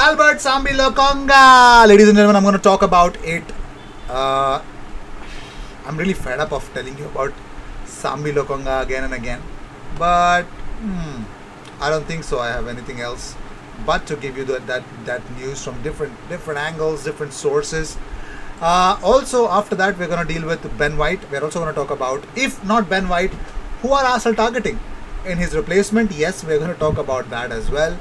Albert Sambi Lokonga. Ladies and gentlemen, I'm going to talk about it. I'm really fed up of telling you about Sambi Lokonga again and again. But I don't think so. I have anything else but to give you that news from different angles, different sources. Also, after that, we're going to deal with Ben White. We're also going to talk about, if not Ben White, who are Arsenal targeting in his replacement. Yes, we're going to talk about that as well.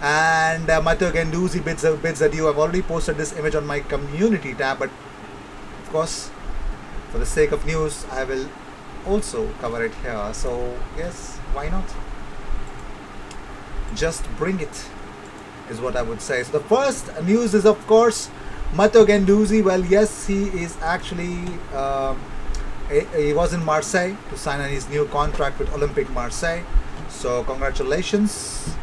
And Matteo Guendouzi bids adieu. I've already posted this image on my community tab, but of course, for the sake of news, I will also cover it here. So yes, why not? Just bring it, is what I would say. So the first news is, of course, Matteo Guendouzi. Well, yes, he is actually he was in Marseille to sign his new contract with Olympique Marseille. So congratulations,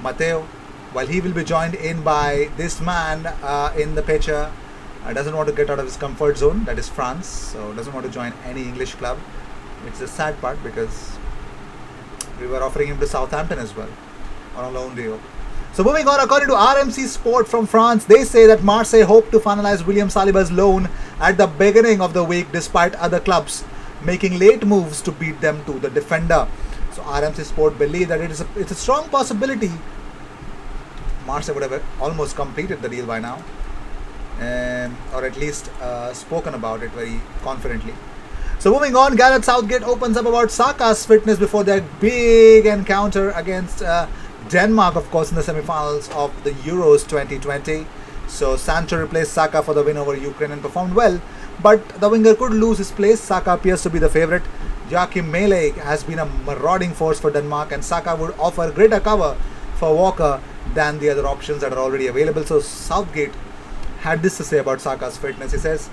Matteo. Well, he will be joined in by this man in the picture. Doesn't want to get out of his comfort zone, that is France. So doesn't want to join any English club, which is a sad part because we were offering him to Southampton as well on a loan deal. So moving on, according to RMC Sport from France, they say that Marseille hope to finalize William Saliba's loan at the beginning of the week, despite other clubs making late moves to beat them to the defender. So RMC Sport believe that it's a strong possibility Marseille would have almost completed the deal by now, or at least spoken about it very confidently. So moving on, Gareth Southgate opens up about Saka's fitness before their big encounter against Denmark, of course, in the semi-finals of the Euros 2020. So Sancho replaced Saka for the win over Ukraine and performed well, but the winger could lose his place. Saka appears to be the favourite. Joachim Melee has been a marauding force for Denmark, and Saka would offer greater cover for Walker than the other options that are already available. So Southgate had this to say about Saka's fitness. He says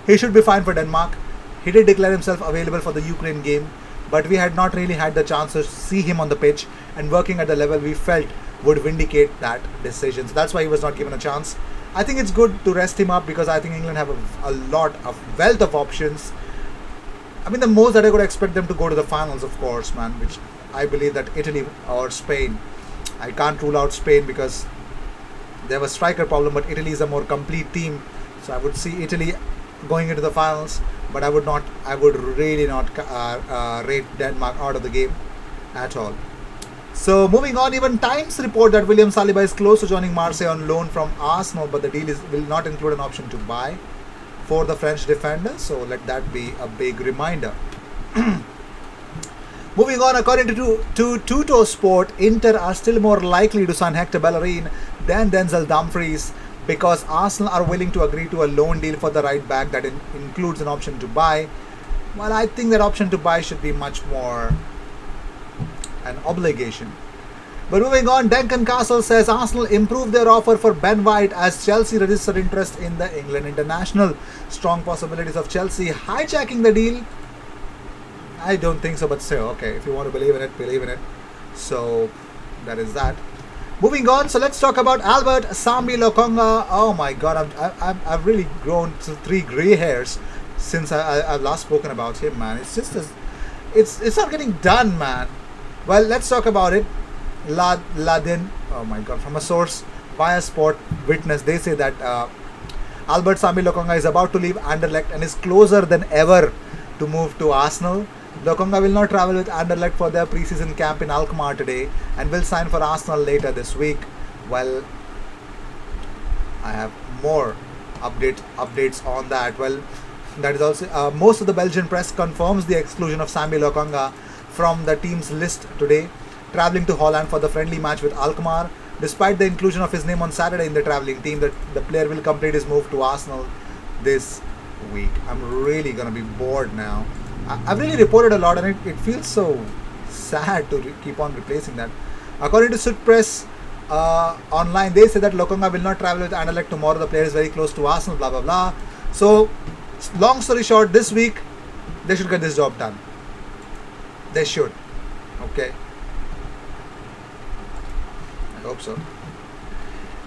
he should be fine for Denmark. He did declare himself available for the Ukraine game, but we had not really had the chance to see him on the pitch and working at the level we felt would vindicate that decision. So that's why he was not given a chance. I think it's good to rest him up because I think England have a wealth of options. I mean, the most that I could expect them to go to the finals, of course, man, which I believe that Italy or Spain. I can't rule out Spain because they have a striker problem, but Italy is a more complete team. So I would see Italy going into the finals, but I would really not rate Denmark out of the game at all. So moving on, even Times report that William Saliba is close to joining Marseille on loan from Arsenal, but the deal will not include an option to buy for the French defender. So let that be a big reminder. Moving on, according to Tutto Sport, Inter are still more likely to sign Hector Bellerin than Denzel Dumfries, because Arsenal are willing to agree to a loan deal for the right back that includes an option to buy. Well, I think that option to buy should be much more an obligation. But moving on, Duncan Castle says Arsenal improved their offer for Ben White as Chelsea registered interest in the England international. Strong possibilities of Chelsea hijacking the deal. I don't think so, but still, okay, if you want to believe in it, believe in it. So that is that. Moving on, so let's talk about Albert Sambi Lokonga. Oh my God, I've really grown to 3 grey hairs since I've last spoken about him, man. It's just it's not getting done, man. Well, let's talk about it. Ladin, oh my God, from a source via Sport Witness, they say that Albert Sambi Lokonga is about to leave Anderlecht and is closer than ever to move to Arsenal. Lokonga will not travel with Anderlecht for their pre-season camp in Alkmaar today and will sign for Arsenal later this week. Well, I have more updates on that. Well, that is also most of the Belgian press confirms the exclusion of Sambi Lokonga from the team's list today, travelling to Holland for the friendly match with Alkmaar. Despite the inclusion of his name on Saturday in the travelling team, the player will complete his move to Arsenal this week. I'm really gonna be bored now. I've really reported a lot, and it feels so sad to keep on replacing that. According to Sud Press online, they say that Lokonga will not travel with Anderlecht tomorrow. The player is very close to Arsenal, blah blah blah. So, long story short, this week they should get this job done. They should. Okay. I hope so.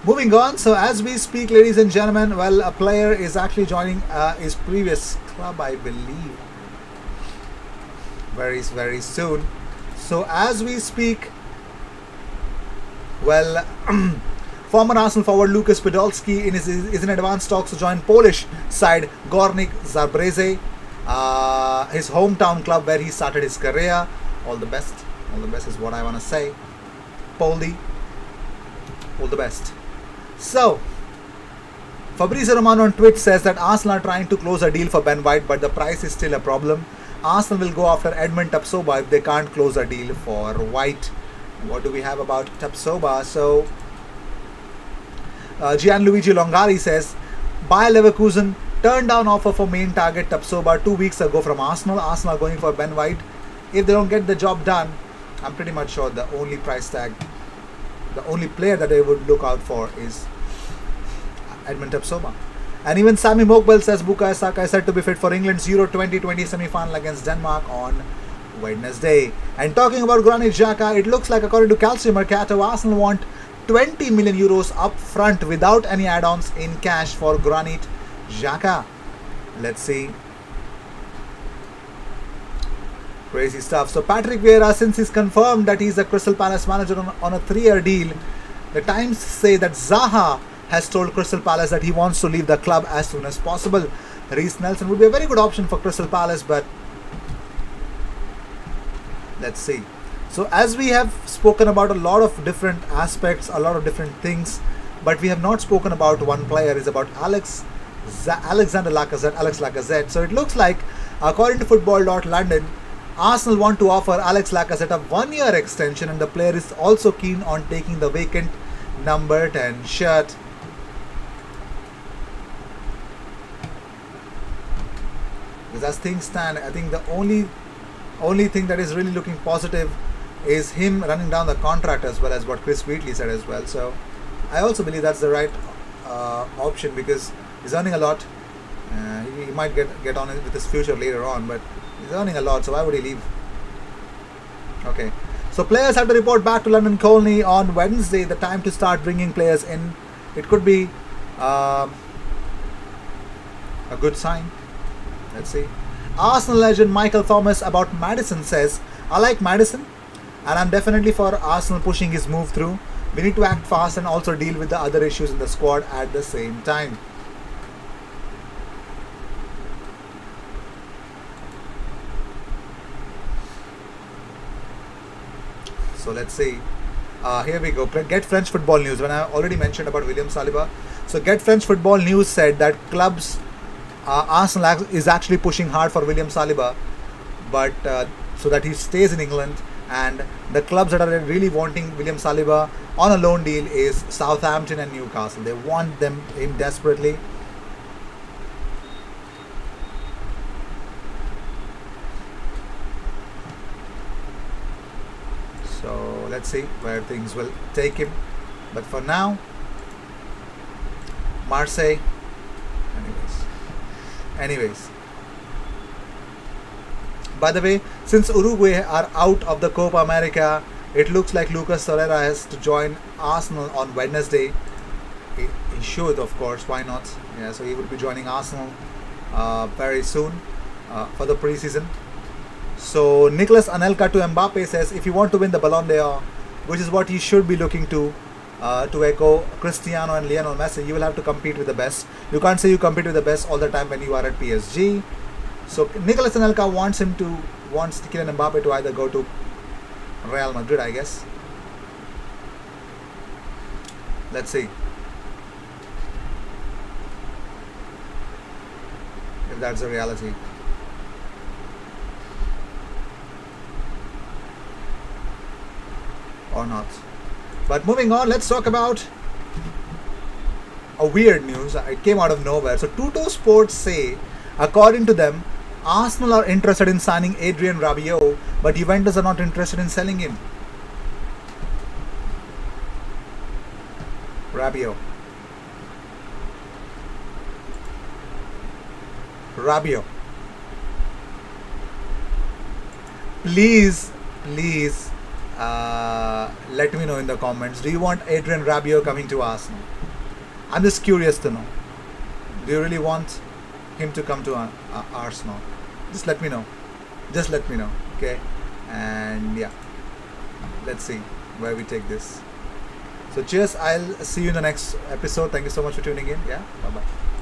Moving on, so as we speak, ladies and gentlemen, well, a player is actually joining his previous club, I believe, very soon. So as we speak, Well, former Arsenal forward Lucas Podolski is in advanced talks to join Polish side Górnik Zabrze, his hometown club where he started his career. All the best. All the best is what I want to say. Poldi, all the best. So, Fabrizio Romano on Twitch says that Arsenal are trying to close a deal for Ben White, but the price is still a problem. Arsenal will go after Edmund Tapsoba if they can't close a deal for White. What do we have about Tapsoba? So, Gianluigi Longari says, Bayer Leverkusen turned down offer for main target Tapsoba 2 weeks ago from Arsenal. Arsenal are going for Ben White. If they don't get the job done, I'm pretty much sure the only price tag, the only player that they would look out for is Edmund Tapsoba. And even Sami Mokbel says Bukayo Saka is said to be fit for England's Euro 2020 semi-final against Denmark on Wednesday. And talking about Granit Xhaka, it looks like according to Calcio Mercato, Arsenal want 20 million euros up front without any add-ons in cash for Granit Xhaka. Let's see. Crazy stuff. So Patrick Vieira, since he's confirmed that he's a Crystal Palace manager on a 3-year deal, the Times say that Zaha has told Crystal Palace that he wants to leave the club as soon as possible. Reece Nelson would be a very good option for Crystal Palace, but let's see. So as we have spoken about a lot of different aspects, a lot of different things, but we have not spoken about one player, is about Alexander Lacazette, Alex Lacazette. So it looks like, according to Football.London, Arsenal want to offer Alex Lacazette a 1-year extension, and the player is also keen on taking the vacant number 10 shirt. Because as things stand, I think the only thing that is really looking positive is him running down the contract, as well as what Chris Wheatley said as well. So I also believe that's the right option, because he's earning a lot. He might get on with his future later on, but he's earning a lot, so why would he leave? Okay, so players have to report back to London Colney on Wednesday, the time to start bringing players in. It could be a good sign. Let's see. Arsenal legend Michael Thomas about Maddison says, I like Maddison and I'm definitely for Arsenal pushing his move through. We need to act fast and also deal with the other issues in the squad at the same time. So let's see. Here we go. Get French Football News. When I already mentioned about William Saliba. So Get French Football News said that clubs, Arsenal is actually pushing hard for William Saliba, but so that he stays in England. And the clubs that are really wanting William Saliba on a loan deal is Southampton and Newcastle. They want him desperately. So let's see where things will take him. But for now, Marseille. Anyways. By the way, since Uruguay are out of the Copa America, it looks like Lucas Torreira has to join Arsenal on Wednesday. He should, of course. Why not? Yeah, so he will be joining Arsenal very soon for the preseason. So Nicolas Anelka to Mbappe says, if you want to win the Ballon d'Or, which is what you should be looking to echo Cristiano and Lionel Messi, you will have to compete with the best. You can't say you compete with the best all the time when you are at PSG. So Nicolas Anelka wants Kylian Mbappe to either go to Real Madrid, I guess. Let's see if that's a reality. Or not. But moving on, let's talk about a weird news. It came out of nowhere. So Tutto Sports say, according to them, Arsenal are interested in signing Adrien Rabiot, but Juventus are not interested in selling him. Rabiot. Please, let me know in the comments. Do you want Adrien Rabiot coming to Arsenal? I'm just curious to know. Do you really want him to come to Arsenal? Just let me know. Okay, and yeah, let's see where we take this. So cheers. I'll see you in the next episode. Thank you so much for tuning in. Yeah. Bye bye.